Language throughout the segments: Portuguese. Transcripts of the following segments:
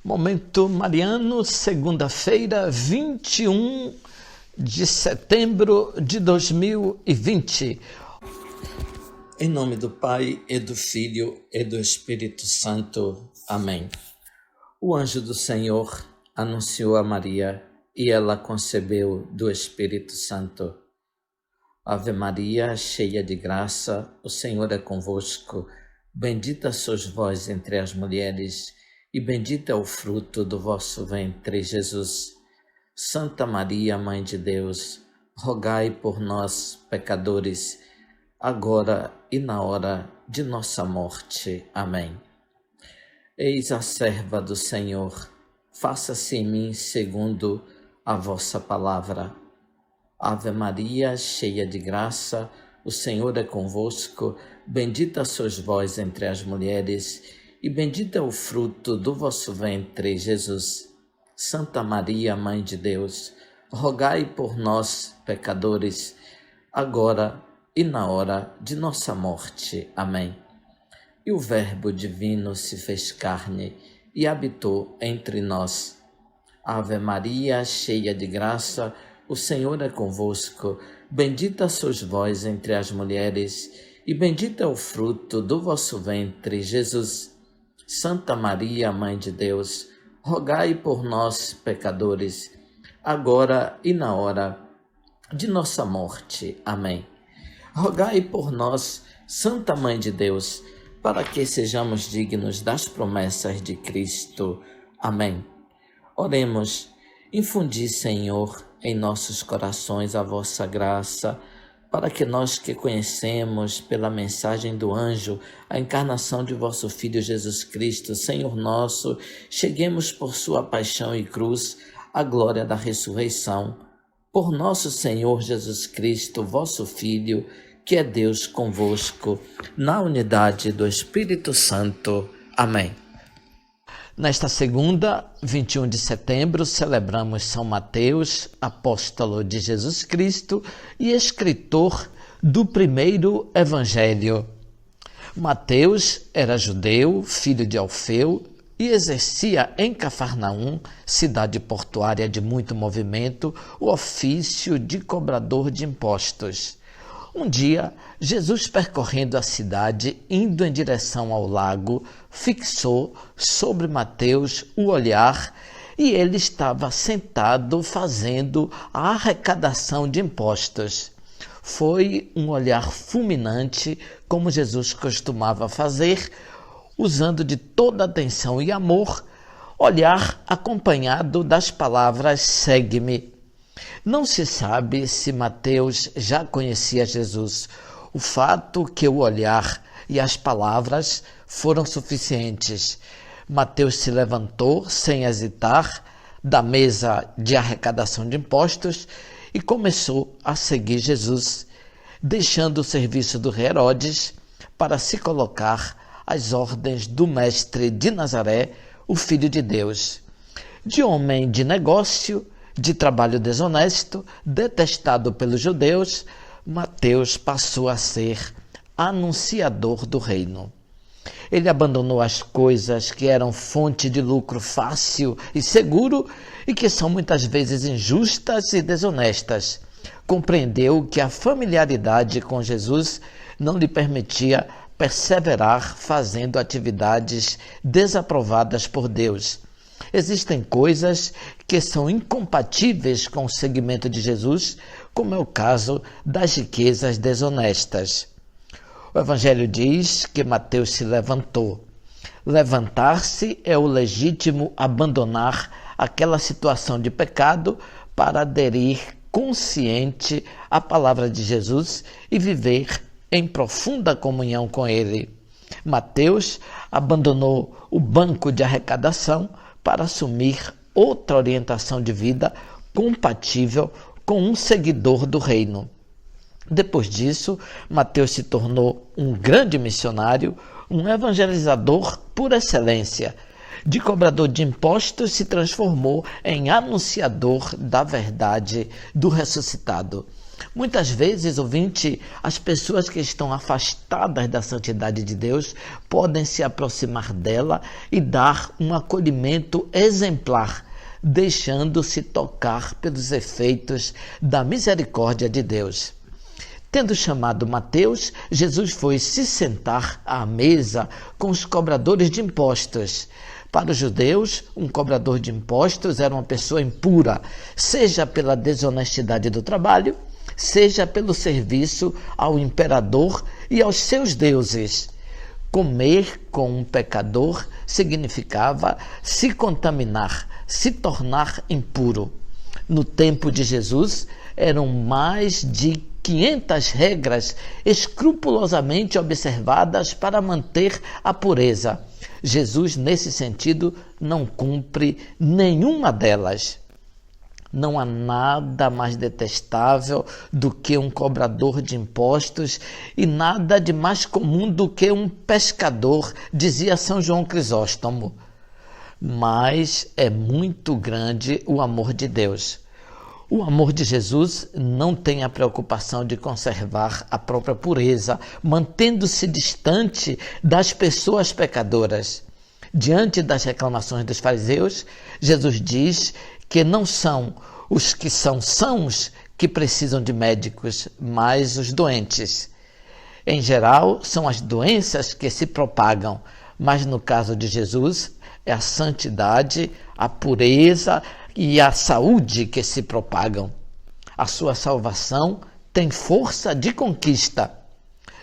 Momento Mariano, segunda-feira, 21 de setembro de 2020. Em nome do Pai, e do Filho, e do Espírito Santo. Amém. O anjo do Senhor anunciou a Maria, e ela concebeu do Espírito Santo. Ave Maria, cheia de graça, o Senhor é convosco. Bendita sois vós entre as mulheres, e bendito é o fruto do vosso ventre, Jesus. Santa Maria, Mãe de Deus, rogai por nós, pecadores, agora e na hora de nossa morte. Amém. Eis a serva do Senhor, faça-se em mim segundo a vossa palavra. Ave Maria, cheia de graça, o Senhor é convosco, bendita sois vós entre as mulheres, e bendito é o fruto do vosso ventre, Jesus. Santa Maria, Mãe de Deus, rogai por nós, pecadores, agora e na hora de nossa morte. Amém. E o Verbo divino se fez carne e habitou entre nós. Ave Maria, cheia de graça, o Senhor é convosco, bendita sois vós entre as mulheres, e bendito é o fruto do vosso ventre, Jesus. Santa Maria, Mãe de Deus, rogai por nós, pecadores, agora e na hora de nossa morte. Amém. Rogai por nós, Santa Mãe de Deus, para que sejamos dignos das promessas de Cristo. Amém. Oremos. Infundi, Senhor, em nossos corações a vossa graça, para que nós que conhecemos pela mensagem do anjo a encarnação de vosso Filho Jesus Cristo, Senhor nosso, cheguemos por sua paixão e cruz à glória da ressurreição. Por nosso Senhor Jesus Cristo, vosso Filho, que é Deus convosco, na unidade do Espírito Santo. Amém. Nesta segunda, 21 de setembro, celebramos São Mateus, apóstolo de Jesus Cristo e escritor do primeiro Evangelho. Mateus era judeu, filho de Alfeu, e exercia em Cafarnaum, cidade portuária de muito movimento, o ofício de cobrador de impostos. Um dia, Jesus, percorrendo a cidade, indo em direção ao lago, fixou sobre Mateus o olhar e ele estava sentado fazendo a arrecadação de impostos. Foi um olhar fulminante, como Jesus costumava fazer, usando de toda atenção e amor, olhar acompanhado das palavras "segue-me". Não se sabe se Mateus já conhecia Jesus. O fato que o olhar e as palavras foram suficientes. Mateus se levantou sem hesitar da mesa de arrecadação de impostos e começou a seguir Jesus, deixando o serviço do rei Herodes para se colocar às ordens do mestre de Nazaré, o Filho de Deus. De homem de negócio, de trabalho desonesto, detestado pelos judeus, Mateus passou a ser anunciador do reino. Ele abandonou as coisas que eram fonte de lucro fácil e seguro e que são muitas vezes injustas e desonestas. Compreendeu que a familiaridade com Jesus não lhe permitia perseverar fazendo atividades desaprovadas por Deus. Existem coisas que são incompatíveis com o seguimento de Jesus, como é o caso das riquezas desonestas. O Evangelho diz que Mateus se levantou. Levantar-se é o legítimo abandonar aquela situação de pecado para aderir consciente à palavra de Jesus e viver em profunda comunhão com ele. Mateus abandonou o banco de arrecadação para assumir outra orientação de vida compatível com um seguidor do reino. Depois disso, Mateus se tornou um grande missionário, um evangelizador por excelência. De cobrador de impostos se transformou em anunciador da verdade do ressuscitado. Muitas vezes, ouvinte, as pessoas que estão afastadas da santidade de Deus podem se aproximar dela e dar um acolhimento exemplar, deixando-se tocar pelos efeitos da misericórdia de Deus. Tendo chamado Mateus, Jesus foi se sentar à mesa com os cobradores de impostos. Para os judeus, um cobrador de impostos era uma pessoa impura, seja pela desonestidade do trabalho, seja pelo serviço ao imperador e aos seus deuses. Comer com um pecador significava se contaminar, se tornar impuro. No tempo de Jesus, eram mais de 500 regras escrupulosamente observadas para manter a pureza. Jesus, nesse sentido, não cumpre nenhuma delas. Não há nada mais detestável do que um cobrador de impostos e nada de mais comum do que um pescador, dizia São João Crisóstomo. Mas é muito grande o amor de Deus. O amor de Jesus não tem a preocupação de conservar a própria pureza, mantendo-se distante das pessoas pecadoras. Diante das reclamações dos fariseus, Jesus diz que não são os que são sãos que precisam de médicos, mas os doentes. Em geral, são as doenças que se propagam, mas no caso de Jesus, é a santidade, a pureza e a saúde que se propagam. A sua salvação tem força de conquista.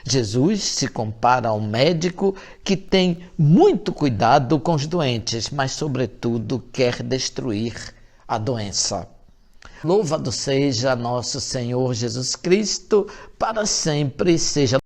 Jesus se compara a um médico que tem muito cuidado com os doentes, mas, sobretudo, quer destruir a doença. Louvado seja nosso Senhor Jesus Cristo, para sempre seja